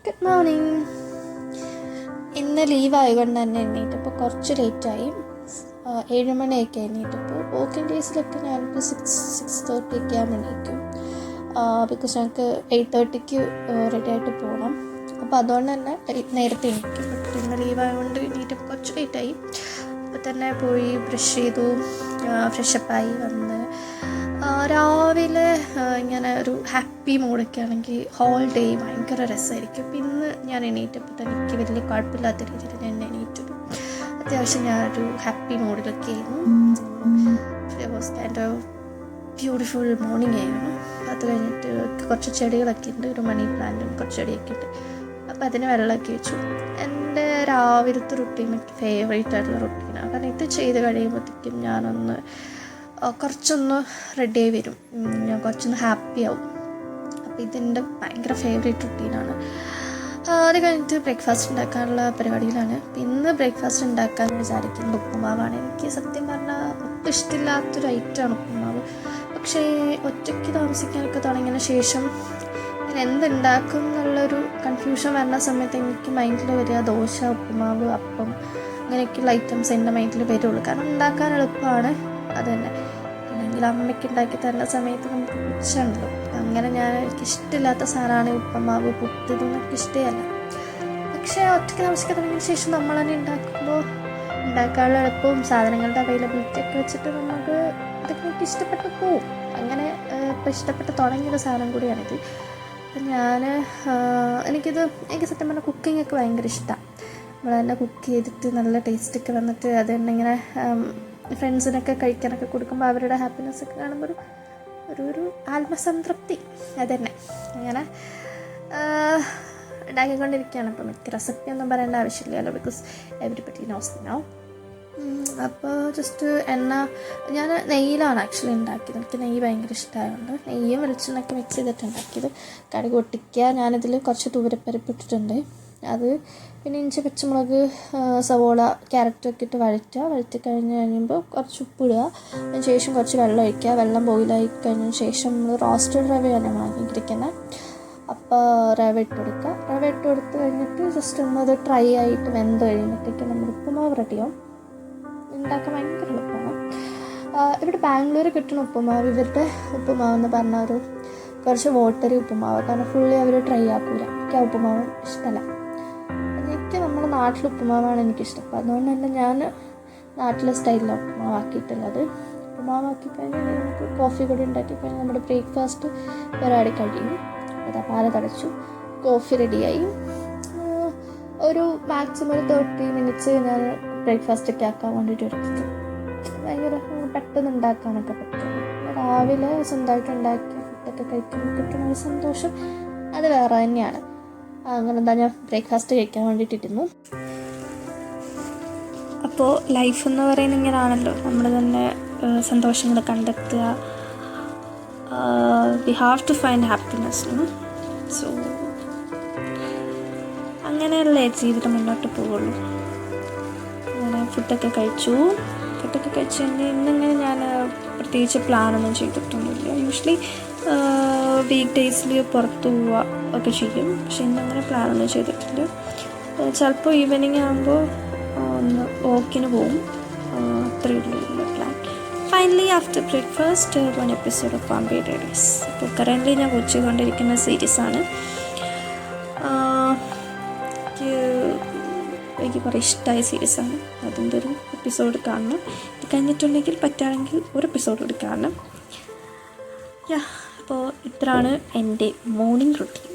Good morning. ഇന്ന് ലീവായതുകൊണ്ട് തന്നെ എണ്ണീറ്റപ്പോൾ കുറച്ച് ലേറ്റായി. 7 മണിയൊക്കെ എണ്ണീറ്റപ്പോൾ വർക്കിംഗ് ഡേയ്സിലൊക്കെ ഞാനിപ്പോൾ 6:30 ഒക്കെ ആകുമ്പോൾ എണീക്കും. ബിക്കോസ് ഞങ്ങൾക്ക് 8:30 റെഡിയായിട്ട് പോകണം. അപ്പോൾ അതുകൊണ്ട് തന്നെ നേരത്തെ എണീക്കും. ബട്ട് ഇന്ന് ലീവായതുകൊണ്ട് എണീറ്റപ്പോൾ കുറച്ച് ലേറ്റായി. അപ്പോൾ തന്നെ പോയി ബ്രഷ് ചെയ്തു, ഫ്രഷപ്പായി വന്ന് രാവിലെ ഇങ്ങനെ ഒരു ഹാപ്പി മൂഡൊക്കെ ആണെങ്കിൽ ഹോൾ ഡേ ഭയങ്കര രസമായിരിക്കും. അപ്പം ഇന്ന് ഞാൻ എണീറ്റപ്പോൾ തന്നെ എനിക്ക് വലിയ കുഴപ്പമില്ലാത്ത രീതിയിൽ ഞാൻ എണീറ്റത്. അത്യാവശ്യം ഞാനൊരു ഹാപ്പി മൂഡിലൊക്കെ ആയിരുന്നു. It was kind of beautiful morning ആയിരുന്നു. അത് കഴിഞ്ഞിട്ട് കുറച്ച് ചെടികളൊക്കെ ഉണ്ട്, ഒരു മണി പ്ലാന്റും കുറച്ച് ചെടിയൊക്കെ ഉണ്ട്. അപ്പോൾ അതിന് വെള്ളമൊക്കെ വെച്ചു. എൻ്റെ രാവിലത്തെ റുട്ടീൻ എനിക്ക് ഫേവറേറ്റ് ആയിട്ടുള്ള റുട്ടീനാണ്. കാരണം ഇത് ചെയ്ത് കഴിയുമ്പോഴത്തേക്കും ഞാനൊന്ന് കുറച്ചൊന്ന് റെഡിയായി വരും, ഞാൻ കുറച്ചൊന്ന് ഹാപ്പി ആവും. അപ്പോൾ ഇതെൻ്റെ ഭയങ്കര ഫേവറേറ്റ് റുട്ടീനാണ്. അത് കഴിഞ്ഞിട്ട് ബ്രേക്ക്ഫാസ്റ്റ് ഉണ്ടാക്കാനുള്ള പരിപാടിയിലാണ്. ഇന്ന് ബ്രേക്ക്ഫാസ്റ്റ് ഉണ്ടാക്കാൻ വിചാരിക്കുന്നത് ഉപ്പുമാവാണ്. എനിക്ക് സത്യം പറഞ്ഞാൽ ഒട്ടും ഇഷ്ടമില്ലാത്തൊരു ഐറ്റമാണ് ഉപ്പുമാവ്. പക്ഷേ ഒറ്റയ്ക്ക് താമസിക്കാനൊക്കെ തുടങ്ങിയതിന് ശേഷം ഞാൻ എന്തുണ്ടാക്കും എന്നുള്ളൊരു കൺഫ്യൂഷൻ വരുന്ന സമയത്ത് എനിക്ക് മൈൻഡിൽ വരിക ദോശ, ഉപ്പുമാവ്, അപ്പം അങ്ങനെയൊക്കെയുള്ള ഐറ്റംസ് എൻ്റെ മൈൻഡിൽ വരുള്ളൂ. കാരണം ഉണ്ടാക്കാൻ എളുപ്പമാണ്. അത് തന്നെ അല്ലെങ്കിൽ അമ്മയ്ക്ക് ഉണ്ടാക്കി തരുന്ന സമയത്ത് നമുക്ക് പുച്ഛമുണ്ടല്ലോ. അങ്ങനെ എനിക്ക് ഇഷ്ടമില്ലാത്ത സാധനമാണ് ഉപ്പുമാവ്, പുട്ട്, ഇതൊന്നും എനിക്ക് ഇഷ്ടമല്ല. പക്ഷേ ഒറ്റയ്ക്ക് താമസിക്കാൻ തുടങ്ങിയതിന് ശേഷം നമ്മൾ തന്നെ ഉണ്ടാക്കുമ്പോൾ ഉണ്ടാക്കാനുള്ള എളുപ്പവും സാധനങ്ങളുടെ അവൈലബിലിറ്റി ഒക്കെ വെച്ചിട്ട് നമുക്ക് ഇതൊക്കെ എനിക്ക് ഇഷ്ടപ്പെട്ട് പോവും. അങ്ങനെ ഇപ്പോൾ ഇഷ്ടപ്പെട്ട് തുടങ്ങിയൊരു സാധനം കൂടിയാണിത്. അപ്പം എനിക്ക് സത്യം പറഞ്ഞാൽ കുക്കിംഗ് ഒക്കെ ഭയങ്കര ഇഷ്ടമാണ്. നമ്മൾ തന്നെ കുക്ക് ചെയ്തിട്ട് നല്ല ടേസ്റ്റൊക്കെ വന്നിട്ട് അത് തന്നെ ഇങ്ങനെ ഫ്രണ്ട്സിനൊക്കെ കഴിക്കാനൊക്കെ കൊടുക്കുമ്പോൾ അവരുടെ ഹാപ്പിനെസ്സൊക്കെ കാണുമ്പോൾ ഒരു ആത്മസംതൃപ്തി. അതുതന്നെ അങ്ങനെ ഉണ്ടാക്കിക്കൊണ്ടിരിക്കുകയാണ്. അപ്പം എനിക്ക് റെസിപ്പി ഒന്നും പറയേണ്ട ആവശ്യമില്ലല്ലോ, ബിക്കോസ് എവരിബഡി നോസ് നൗ. അപ്പോൾ ജസ്റ്റ് ഞാൻ നെയ്യിലാണ് ആക്ച്വലി ഉണ്ടാക്കിയത്. എനിക്ക് നെയ്യ് ഭയങ്കര ഇഷ്ടമായതുകൊണ്ട് നെയ്യും വെളിച്ചെണ്ണയൊക്കെ മിക്സ് ചെയ്തിട്ട് ഉണ്ടാക്കിയത്. കടുക് പൊട്ടിക്കുക, ഞാനിതിൽ കുറച്ച് തൂരപ്പരിപ്പ് ഇട്ടിട്ടുണ്ട്. അത് പിന്നെ ഇഞ്ചി, പച്ചമുളക്, സവോള, ക്യാരറ്റൊക്കെ ഇട്ട് വഴറ്റി കഴിയുമ്പോൾ കുറച്ച് ഉപ്പിടുക. അതിന് ശേഷം കുറച്ച് വെള്ളം ഒഴിക്കുക. വെള്ളം ബോയിലായി കഴിഞ്ഞതിന് ശേഷം നമ്മൾ റോസ്റ്റഡ് റവയാണ് വാങ്ങിയിരിക്കുന്നത്. അപ്പോൾ റവ ഇട്ട് കൊടുക്കുക. റവ ഇട്ട് കൊടുത്ത് കഴിഞ്ഞിട്ട് ജസ്റ്റ് ഒന്നത് ഡ്രൈ ആയിട്ട് വെന്ത് കഴിയുമ്പോഴത്തേക്ക് നമ്മുടെ ഉപ്പുമാവ് റെഡിയാവും. ഉണ്ടാക്കാൻ ഭയങ്കര എളുപ്പമാണ്. ഇവിടെ ബാംഗ്ലൂർ കിട്ടുന്ന ഉപ്പുമാവ്, ഇവരുടെ ഉപ്പുമാവ് എന്ന് പറഞ്ഞാൽ കുറച്ച് വാട്ടറി ഉപ്പുമാവ്. കാരണം ഫുള്ളി അവർ ട്രൈ ആക്കൂല. എനിക്ക് ആ ഉപ്പുമാവ് ഇഷ്ടമല്ല. എനിക്ക് നമ്മുടെ നാട്ടിലെ ഉപ്പുമാവാണ് എനിക്കിഷ്ടം. അപ്പോൾ അതുകൊണ്ട് തന്നെ ഞാൻ നാട്ടിലെ സ്റ്റൈലിലാണ് ഉപ്പുമാവാക്കിയിട്ടുള്ളത്. ഉപ്പുമാവാക്കി കഴിഞ്ഞാൽ നമുക്ക് കോഫി കൂടി ഉണ്ടാക്കി കഴിഞ്ഞാൽ നമ്മുടെ ബ്രേക്ക്ഫാസ്റ്റ് പരിപാടി കഴിയും. പാല് തടച്ചു, കോഫി റെഡിയായി. ഒരു മാക്സിമം ഒരു 30 മിനിറ്റ്സ് ഞാൻ ബ്രേക്ക്ഫാസ്റ്റൊക്കെ ആക്കാൻ വേണ്ടിയിട്ട് എടുത്തിട്ട് ഭയങ്കര പെട്ടെന്ന് ഉണ്ടാക്കാനൊക്കെ പറ്റും. രാവിലെ സ്വന്തമായിട്ട് ഉണ്ടാക്കിയ ഫുഡൊക്കെ കഴിക്കുമ്പോൾ കിട്ടുന്ന ഒരു സന്തോഷം അത് വേറെ തന്നെയാണ്. അങ്ങനെ ഞാൻ ബ്രേക്ക്ഫാസ്റ്റ് കഴിക്കാൻ വേണ്ടിയിട്ടിരുന്നു. അപ്പോൾ ലൈഫ് എന്ന് പറയുന്നത് ഇങ്ങനെയാണല്ലോ, നമ്മൾ തന്നെ സന്തോഷങ്ങൾ കണ്ടെത്തുക. We have to find happiness. So അങ്ങനെയല്ലേ ജീവിതം മുന്നോട്ട് പോവുള്ളൂ. അങ്ങനെ ഫുഡൊക്കെ കഴിച്ചു കഴിഞ്ഞാൽ ഇന്നിങ്ങനെ ഞാൻ പ്രത്യേകിച്ച് പ്ലാനൊന്നും ചെയ്തിട്ടൊന്നുമില്ല. യൂഷ്വലി വീക്ക് ഡേയ്സിൽ പുറത്ത് പോവുക ഒക്കെ ചെയ്യും. പക്ഷെ ഇന്നങ്ങനെ പ്ലാനൊന്നും ചെയ്തിട്ടില്ല. ചിലപ്പോൾ ഈവനിങ് ആകുമ്പോൾ ഒന്ന് വാക്കിന് പോവും. അത്രയേ ഉള്ളൂ plan. Finally after breakfast 1 episode of vampire diaries. അപ്പോൾ കറൻ്റ്ലി ഞാൻ വാച്ച് ചെയ്തുകൊണ്ടിരിക്കുന്ന സീരീസാണ്. എനിക്ക് കുറേ ഇഷ്ടമായ സീരീസാണ്. അതിൻ്റെ ഒരു എപ്പിസോഡ് കാണണം. ഇത് കഴിഞ്ഞിട്ടുണ്ടെങ്കിൽ പറ്റുകയാണെങ്കിൽ ഒരു എപ്പിസോഡ് കൂടി കാണണം. അപ്പോൾ ഇത്രയാണ് എൻ്റെ മോർണിംഗ് റുട്ടീൻ.